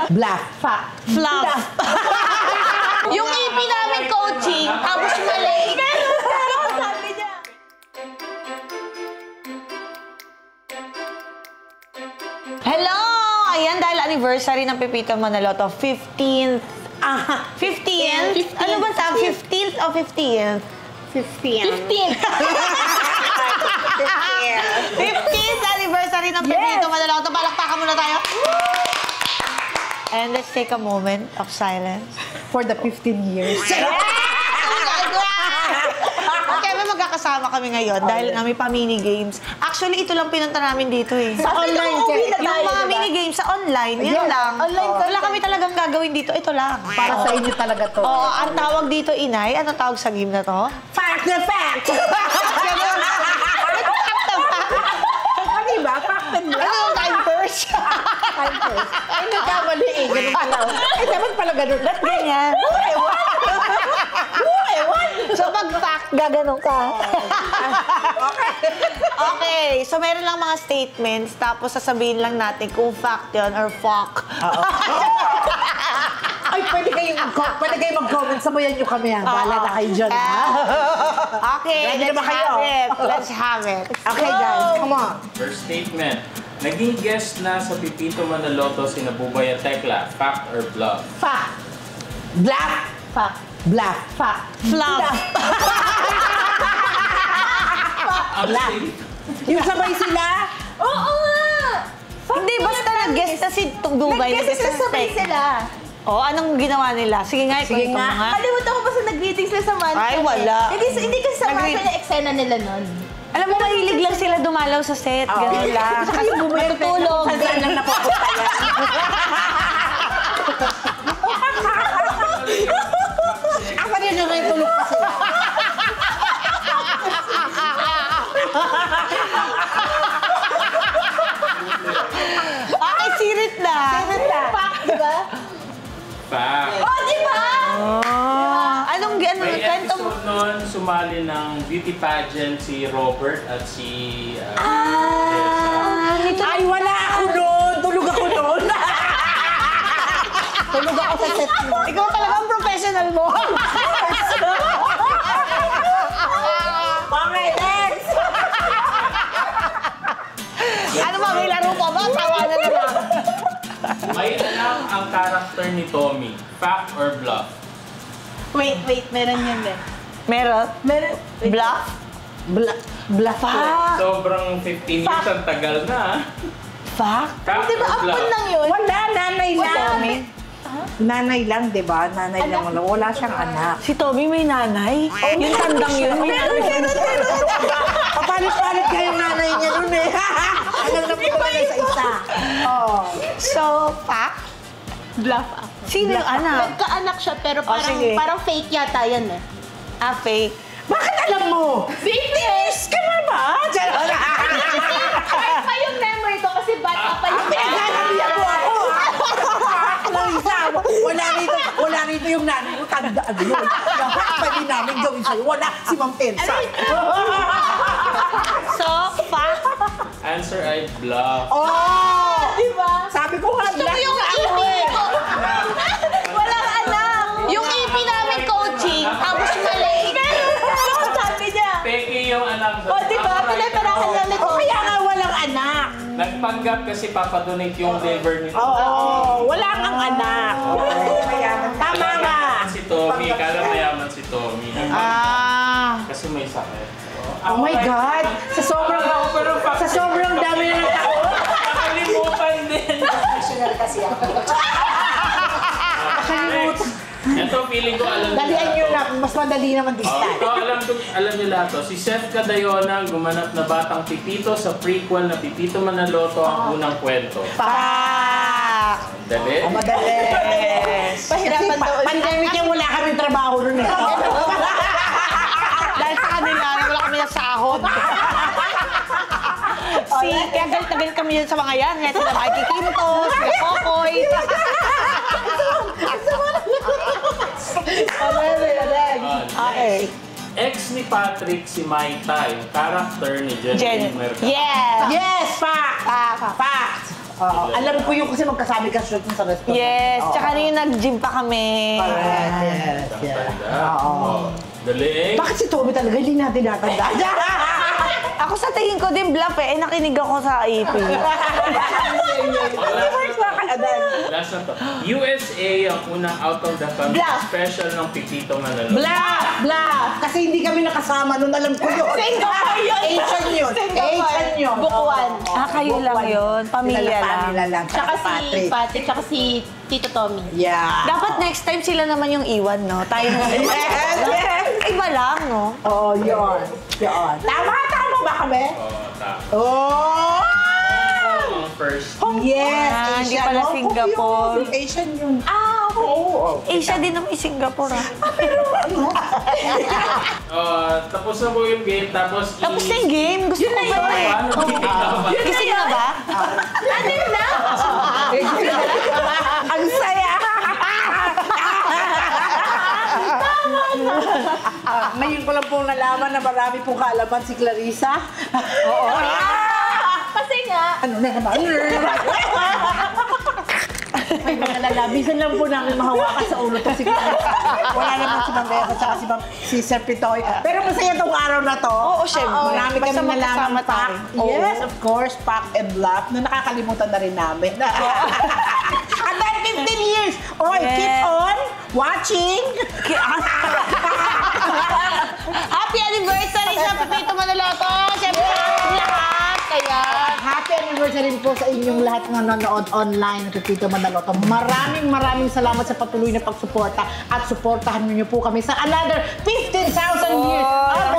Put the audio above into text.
Bluff. Fluff. Yung EP namin coaching, tapos mali. Pero sabi niya. Hello! Ayan, dahil anniversary ng Pepito Manaloto, 15th. 15th? Ano ba tawag? 15th o 15th? 15th. 15th anniversary ng Pepito Manaloto. Palakpakan muna tayo. And let's take a moment of silence. For the 15 years. Okay, may magkakasama kami ngayon dahil may pa-mini games. Actually, ito lang pinunta namin dito eh. Sa online Yung mga mini games sa online, yun lang. Wala kami talagang gagawin dito, ito lang. Para sa inyo talaga to. Oo, ang tawag dito, Inay, ano tawag sa game na to? Fact the fact! Ano ba? Fact and bluff? Ano yung time first? Time first. Ay, nagkamali eh. Ganun pala. Ay, dapat pala ganun. Ba't ganyan? So, pag fact, gaganong ka. Okay. So, meron lang mga statements, tapos sasabihin lang natin kung fact yun or fuck. Ay, pwede kayong mag-comment. Sabayan nyo kami ha. Bahala na kayo dyan ha. Okay, let's have it. Let's have it. Okay guys, come on. First statement. Naging guest na sa Pepito Manaloto sina Bubay at Tekla. Fact or bluff? Fact. Bluff. Fact. Bluff. Fact. Fluff. Actually, Yung sabay sila? Oo nga! Hindi, basta nag-guest na si Dubai. Nag-guest sila, sabay sila. Oo, anong ginawa nila? Sige nga, Sige ikwento mo nga. Kalimutan ko pa sa nag-greeting sila sa Mansion. Ay, wala. Hindi kasi sa Mansion yung eksena nila nun. Alam mo, mahilig lang sila dumalaw sa set. Ganun lang. Saka si Bubay Matutulog. Saan lang napapunta yan? Ako rin naman tulog pa sila. Okay, sirit na. Fact, di ba? fact. Oh, di ba? Anong May kwento mo? episode nun, sumali ng beauty pageant si Robert at si... Ay, wala ako doon. Tulog ako doon. Tulog ako sa set mo. Ikaw talagang professional mo. Okay, next. Ano ba, may laro pa ba? Tawa na lang. May anak ang karakter ni Tommy. Fact or bluff? Wait, meron yun din. Meron? Meron. Bluff? Bluff. Sobrang 15 years ang tagal na. Fact? Fact Di ba or bluff? ampun lang yun? Wala, nanay lang. Tommy? Nanay lang, di ba? Nanay lang. Wala siyang anak. Si Tommy may nanay? Yung tandang yun, may nanay. Papalit-palit kayong nanay niya nun eh. Alam na po talaga sa isa. Oh. So, fact? Bluff ako. Sino yung anak? Nagkaanak siya pero sige. parang fake yata yan eh. Ah, fake. Bakit alam mo? Fitness! Ka na ba? Kahit pa yung memory ko kasi bata pa yung Pinagkakabihan mo ako. Isa, wala rito yung nanay mo. Tandaan yun. Dapat pwede namin gawin sa'yo. Wala si Ma'am Elsa. So, fact? Answer ay bluff. Oh! Di ba? Sabi ko nga, Gusto ko yung EP ko. Walang anak! Yung EP namin coaching, tapos mali. Pero sabi niya. Peke yung anak O, di ba? Pinaparahan niya O kaya nga walang anak. Nagpanggap kasi papadonate yung liver nito. Oo, wala kang anak. Tama nga. Si Tommy, kala mayaman si Tommy. Kasi may sakit. Oh my God! Sa sobrang dami na ng tao. Nakalimutan din. Professional kasi ako. Nakalimutan. Ito, feeling ko alam nyo Dalian nyo lahat na, mas madali naman this to. time. Ito, alam nyo lahat to. Si Seth Cadayona gumanap na batang Pipito sa prequel na Pipito Manaloto ang unang kwento. Fact. Dali? Madali. Pahirapan daw. Pandemic yung wala kaming trabaho nun eh. Dahil sa kanila, wala kami ng sahod. Kaya galit na galit kami yun sa mga yan. Kaya sila makikikinto, sila Kokoy. Okay. Ex ni Patrick si Maita, yung character ni Jenny Mercado. Yes! Yes! Fact! Fact! Alam ko yung kasi magkasama ka shoot sa restaurant. Yes, tsaka na yung nag-gym pa kami. Yes. Oo. Daling. Bakit si Tommy talaga hindi natin natanda? Ako sa tingin ko din bluff eh. Nakinig ako sa AP. Last na to. USA ang unang out of the country Bluff. special ng Pipito Manalo. Blah! Kasi hindi kami nakasama nun, alam ko yun. Singapore yun. Asian yun. Asian yun. Bukuan. Kayo lang yun. Pamilya Pamilya lang. lang. Tsaka si Patrick. Patrick, tsaka si Tito Tommy. Yeah. Dapat next time sila naman yung iwan, no? Tayo na. Yes. Iba lang, no? Oh, yun. Tama ba kami? Oo, tama. Oh! Ang first. Yes, Ah, hindi Asian. pala Oh, Singapore. yun. Asian yun. Oo. Asia din naman yung Singapore, ah. Tapos na po yung game, tapos Tapos na yung game. Gusto ko ba eh. Paano titignan? Gising na ba? Ano yun na? Ang saya! Ngayon ko lang pong nalaman na marami pong kaalaman si Clarissa. Oo. Kasi nga, Ano na naman? May mga lalabisan lang po namin mahawakan sa ulo to si Clarissa. Wala naman si Ma'am Beth at si Sir Pitoy. Pero masaya tong araw na to. Oo, syempre. Marami kami Basta nalaman magkasama pa. tayo. Oo. Yes, of course, Pack and Laugh na nakakalimutan na rin namin. And then 15 years. Oy, Yes. keep on watching. Happy anniversary sa Pipito Manaloto! Siyempre, lahat! Kaya, Happy anniversary po sa inyong lahat ng nanonood online ng Pipito Manaloto. Maraming salamat sa patuloy na pagsuporta at suportahan niyo po kami sa another 15,000 years of